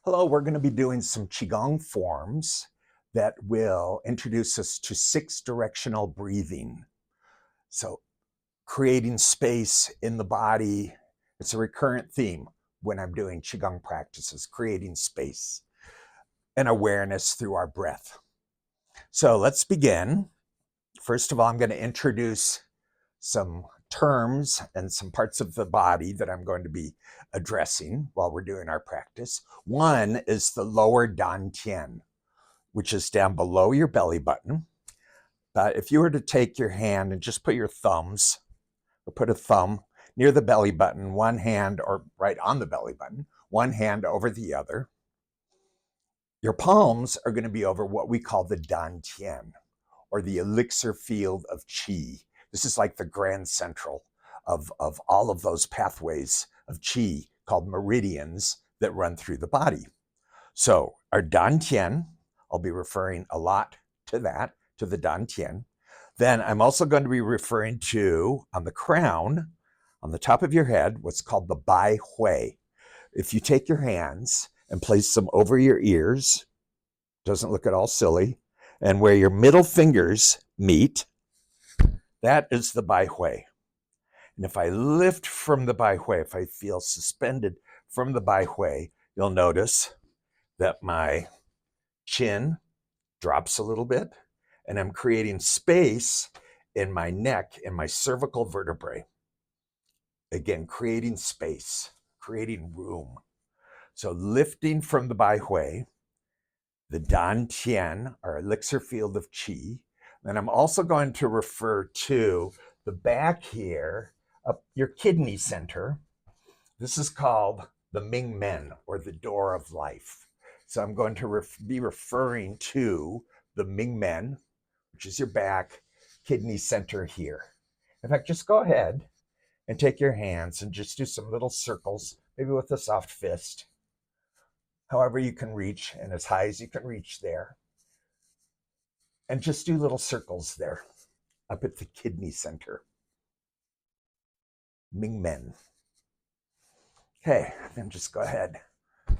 Hello, we're going to be doing some Qigong forms that will introduce us to 6 directional breathing. So, creating space in the body, it's a recurrent theme when I'm doing Qigong practices, creating space and awareness through our breath. So, let's begin. First of all, I'm going to introduce some terms and some parts of the body that I'm going to be addressing while we're doing our practice. One is the lower Dan Tian, which is down below your belly button. But if you were to take your hand and just put your thumbs, or put a thumb near the belly button, one hand, or right on the belly button, one hand over the other, your palms are going to be over what we call the Dan Tian, or the elixir field of Qi. This is like the grand central of all of those pathways of Qi called meridians that run through the body. So our Dan Tian, I'll be referring a lot to that, to the Dan Tian. Then I'm also going to be referring to, on the crown, on the top of your head, what's called the Bai Hui. If you take your hands and place them over your ears, doesn't look at all silly, and where your middle fingers meet, that is the Bai Hui. And if I lift from the Bai Hui, if I feel suspended from the Bai Hui, you'll notice that my chin drops a little bit, and I'm creating space in my neck, in my cervical vertebrae. Again, creating space, creating room. So lifting from the Bai Hui, the Dan Tian, our elixir field of Qi. And I'm also going to refer to the back here, up your kidney center. This is called the Ming Men, or the door of life. So I'm going to be referring to the Ming Men, which is your back kidney center here. In fact, just go ahead and take your hands and just do some little circles, maybe with a soft fist, however you can reach, and as high as you can reach there. And just do little circles there up at the kidney center. Ming Men. Okay, then just go ahead,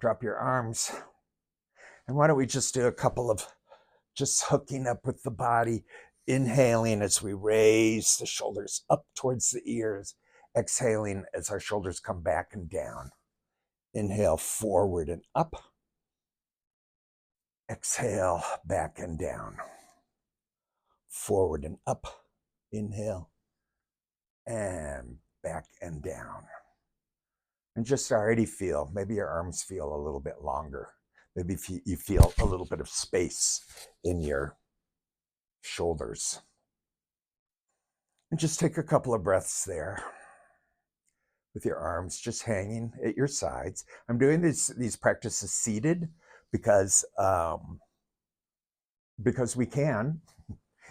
drop your arms. And why don't we just do a couple of just hooking up with the body, inhaling as we raise the shoulders up towards the ears, exhaling as our shoulders come back and down. Inhale forward and up. Exhale back and down. Forward and up. Inhale and back and down. And just already feel, maybe your arms feel a little bit longer. Maybe you feel a little bit of space in your shoulders. And just take a couple of breaths there with your arms just hanging at your sides. I'm doing these practices seated because we can.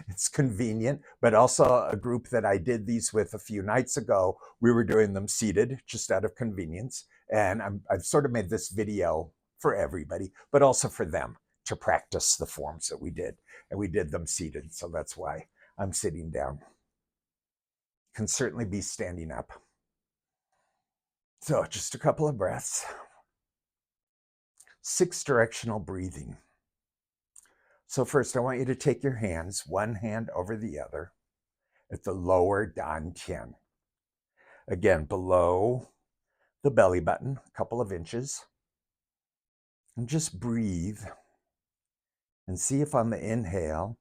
It's convenient, but also a group that I did these with a few nights ago, we were doing them seated just out of convenience. And I've sort of made this video for everybody, but also for them to practice the forms that we did. And we did them seated, so that's why I'm sitting down. Can certainly be standing up. So just a couple of breaths. 6 directional breathing. So first, I want you to take your hands, one hand over the other, at the lower Dan Tian. Again, below the belly button, a couple of inches. And just breathe and see if on the inhale,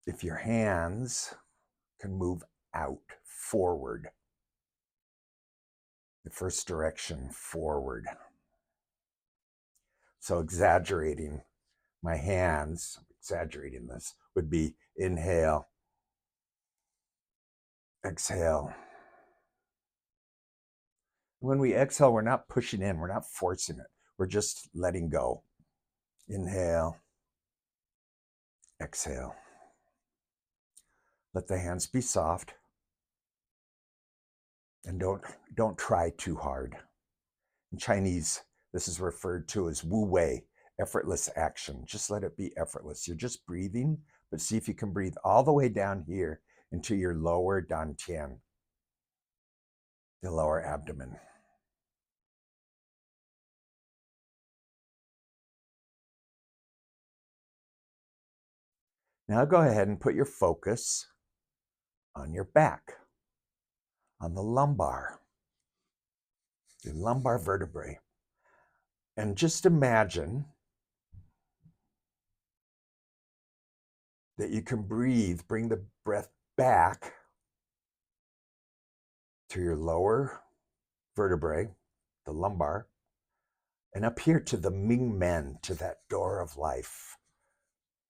if your hands can move out, forward. The first direction, forward. So exaggerating my hands, exaggerating this, would be inhale, exhale. When we exhale, we're not pushing in, we're not forcing it. We're just letting go. Inhale, exhale. Let the hands be soft. And don't try too hard. In Chinese, this is referred to as Wu Wei, effortless action. Just let it be effortless. You're just breathing, but see if you can breathe all the way down here into your lower Dan Tian, the lower abdomen. Now go ahead and put your focus on your back, on the lumbar, your lumbar vertebrae. And just imagine that you can breathe, bring the breath back to your lower vertebrae, the lumbar, and up here to the Ming Men, to that door of life.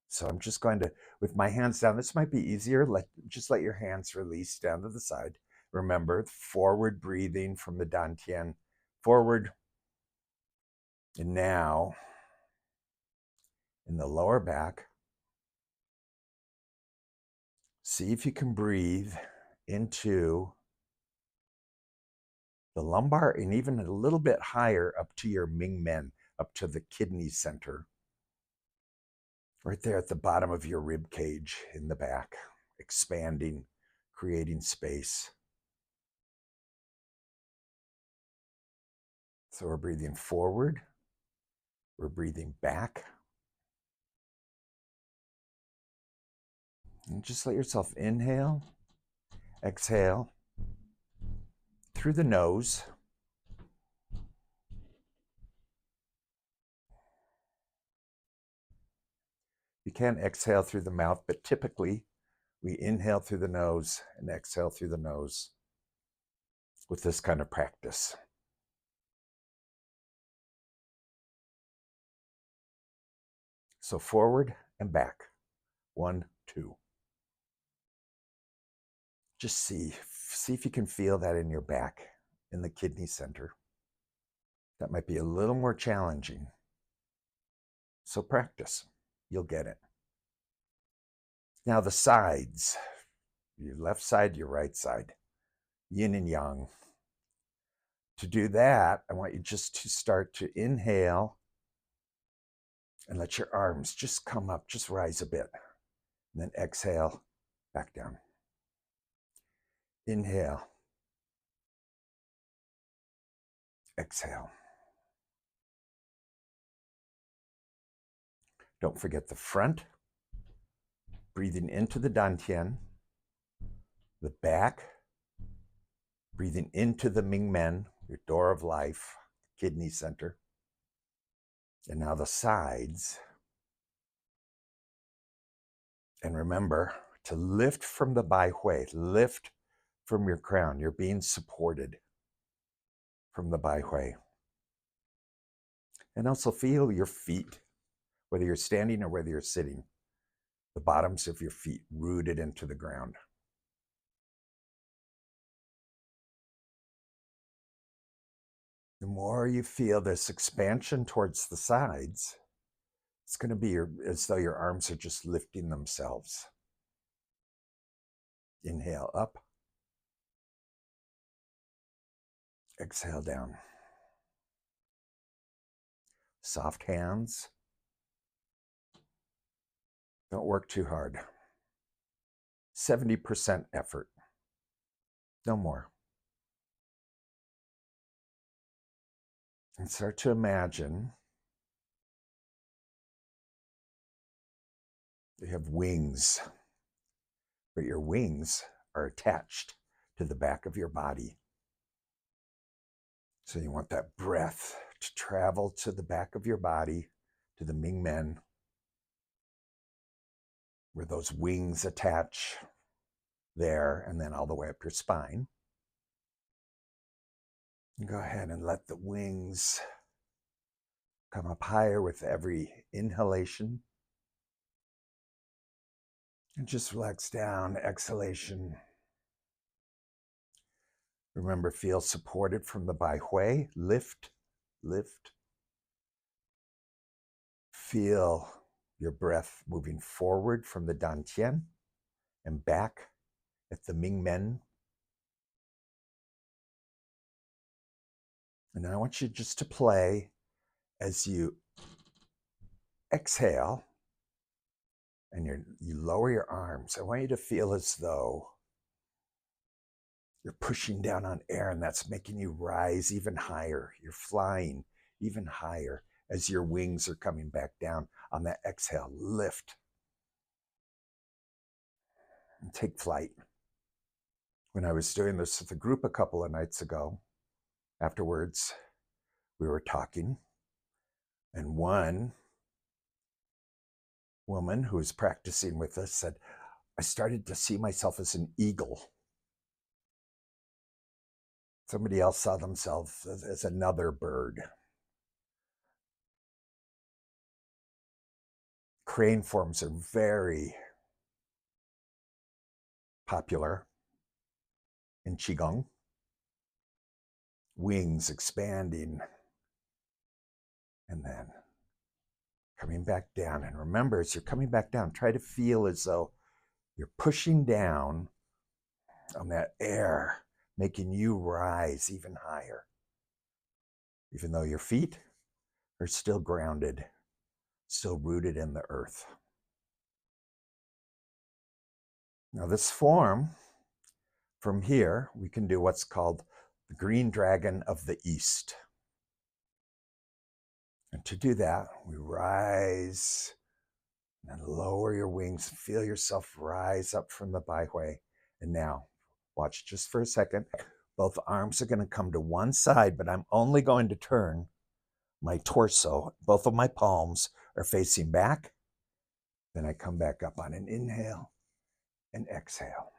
So I'm just going to, with my hands down, this might be easier. Just let your hands release down to the side. Remember, forward breathing from the Dan Tian, forward. And now, in the lower back, see if you can breathe into the lumbar and even a little bit higher up to your Ming Men, up to the kidney center. Right there at the bottom of your rib cage in the back, expanding, creating space. So we're breathing forward, we're breathing back. And just let yourself inhale, exhale through the nose. You can exhale through the mouth, but typically we inhale through the nose and exhale through the nose with this kind of practice. So forward and back. 1, 2. Just see if you can feel that in your back, in the kidney center. That might be a little more challenging. So practice. You'll get it. Now the sides, your left side, your right side, yin and yang. To do that, I want you just to start to inhale and let your arms just come up, just rise a bit. And then exhale, back down. Inhale. Exhale. Don't forget the front, breathing into the Dan Tian, the back, breathing into the Ming Men, your door of life, kidney center. And now the sides. And remember to lift from the Bai Hui, lift from your crown. You're being supported from the Bai Hui. And also feel your feet, whether you're standing or whether you're sitting, the bottoms of your feet rooted into the ground. The more you feel this expansion towards the sides, it's going to be as though your arms are just lifting themselves. Inhale up. Exhale down. Soft hands. Don't work too hard. 70% effort. No more. And start to imagine you have wings, but your wings are attached to the back of your body. So you want that breath to travel to the back of your body, to the Ming Men, where those wings attach there, and then all the way up your spine. And go ahead and let the wings come up higher with every inhalation. And just relax down, exhalation. Remember, feel supported from the Bai Hui. Lift, lift. Feel your breath moving forward from the Dan Tian and back at the Ming Men. And I want you just to play as you exhale and you lower your arms. I want you to feel as though you're pushing down on air, and that's making you rise even higher. You're flying even higher as your wings are coming back down. On that exhale, lift. and take flight. When I was doing this with a group a couple of nights ago, afterwards, we were talking, and one woman who was practicing with us said, I started to see myself as an eagle. Somebody else saw themselves as another bird. Crane forms are very popular in Qigong. Wings expanding and then coming back down. And remember, as you're coming back down, try to feel as though you're pushing down on that air, making you rise even higher, even though your feet are still grounded, still rooted in the earth. Now this form, from here, we can do what's called the green dragon of the east. And to do that, we rise and lower your wings. Feel yourself rise up from the baihui. And now, watch just for a second. Both arms are going to come to one side, but I'm only going to turn my torso. Both of my palms are facing back. Then I come back up on an inhale and exhale.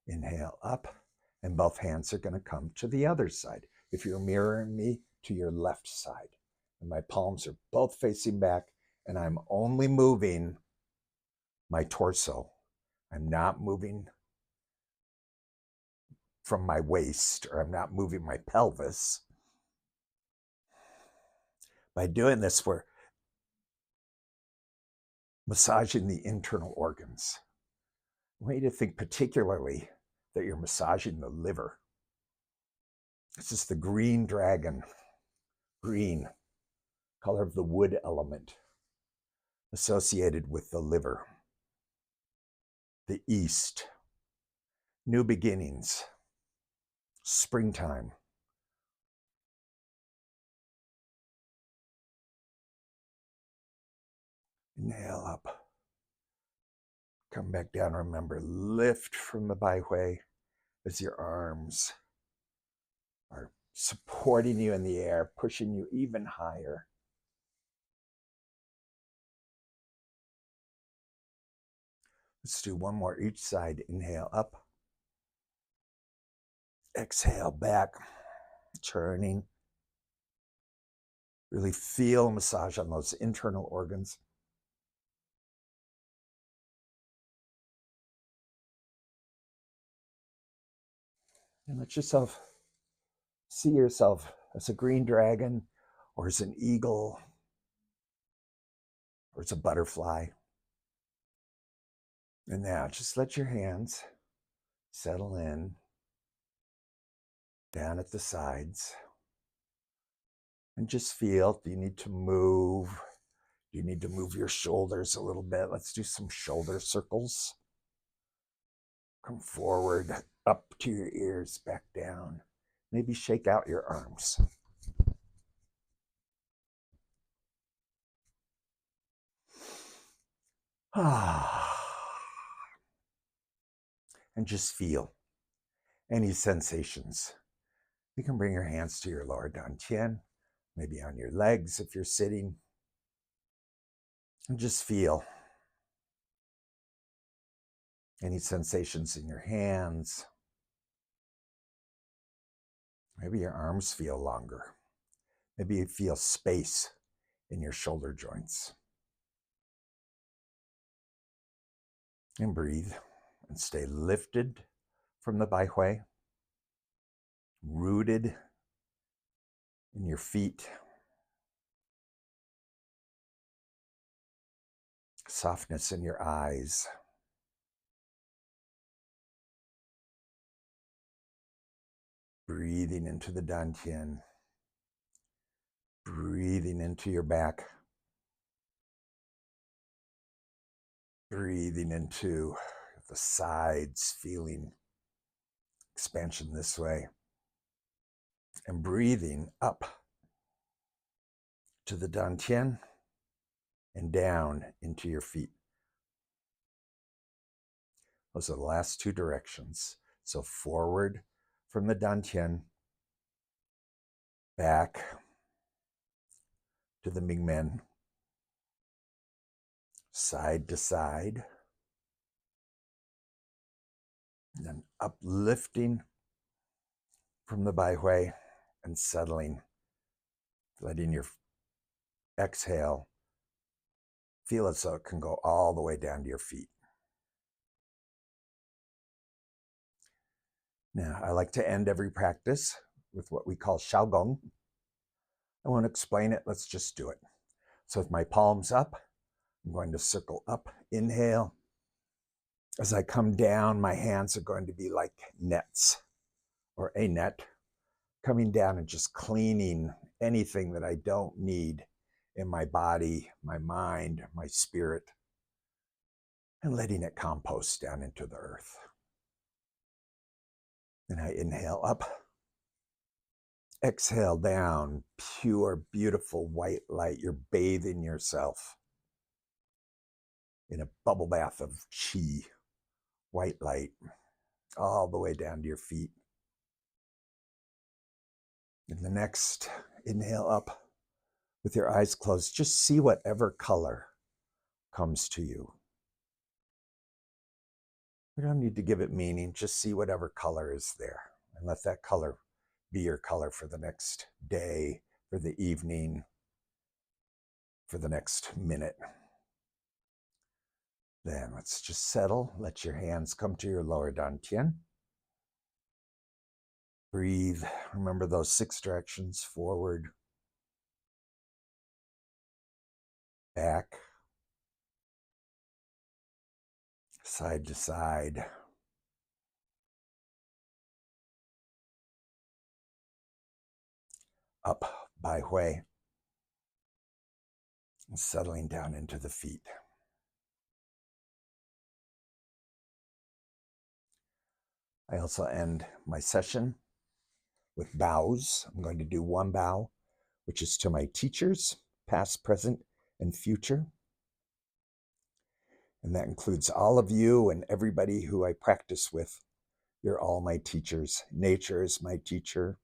Inhale up, and both hands are going to come to the other side. If you're mirroring me, to your left side. And my palms are both facing back, and I'm only moving my torso. I'm not moving from my waist, or I'm not moving my pelvis. By doing this, we're massaging the internal organs. I want you to think particularly that you're massaging the liver. This is the green dragon, green, color of the wood element, associated with the liver. The east, new beginnings, springtime. Inhale up. Come back down. Remember, lift from the baihui as your arms are supporting you in the air, pushing you even higher. Let's do one more each side. Inhale up. Exhale back, turning. Really feel massage on those internal organs. And let yourself see yourself as a green dragon, or as an eagle, or as a butterfly. And now just let your hands settle in down at the sides. And just feel, do you need to move? Do you need to move your shoulders a little bit? Let's do some shoulder circles. Come forward, up to your ears, back down. Maybe shake out your arms. And just feel any sensations. You can bring your hands to your lower Dan Tian, maybe on your legs if you're sitting. And just feel any sensations in your hands. Maybe your arms feel longer. Maybe you feel space in your shoulder joints. And breathe and stay lifted from the baihui, rooted in your feet. Softness in your eyes. Breathing into the Dan Tian. Breathing into your back. Breathing into the sides, feeling expansion this way. And breathing up to the Dan Tian and down into your feet. Those are the last two directions. So forward from the Dan Tian, back to the Ming Men, side to side, and then uplifting from the Bai Hui and settling, letting your exhale feel it so it can go all the way down to your feet. Now, I like to end every practice with what we call Qigong. I won't explain it, let's just do it. So with my palms up, I'm going to circle up, inhale. As I come down, my hands are going to be like nets or a net, coming down and just cleaning anything that I don't need in my body, my mind, my spirit, and letting it compost down into the earth. Then I inhale up, exhale down, pure, beautiful white light. You're bathing yourself in a bubble bath of qi, white light, all the way down to your feet. And the next, inhale up with your eyes closed. Just see whatever color comes to you. We don't need to give it meaning. Just see whatever color is there and let that color be your color for the next day, for the evening, for the next minute. Then let's just settle. Let your hands come to your lower Dan Tian. Breathe. Remember those 6 directions: forward, back, side to side, up, Bai Hui, and settling down into the feet. I also end my session with bows. I'm going to do one bow, which is to my teachers, past, present, and future. And that includes all of you and everybody who I practice with. You're all my teachers. Nature is my teacher.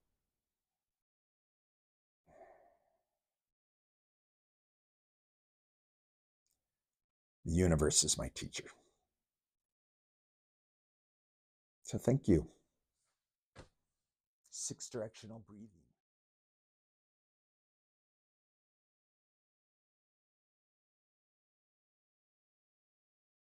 The universe is my teacher. So thank you. 6 directional breathing.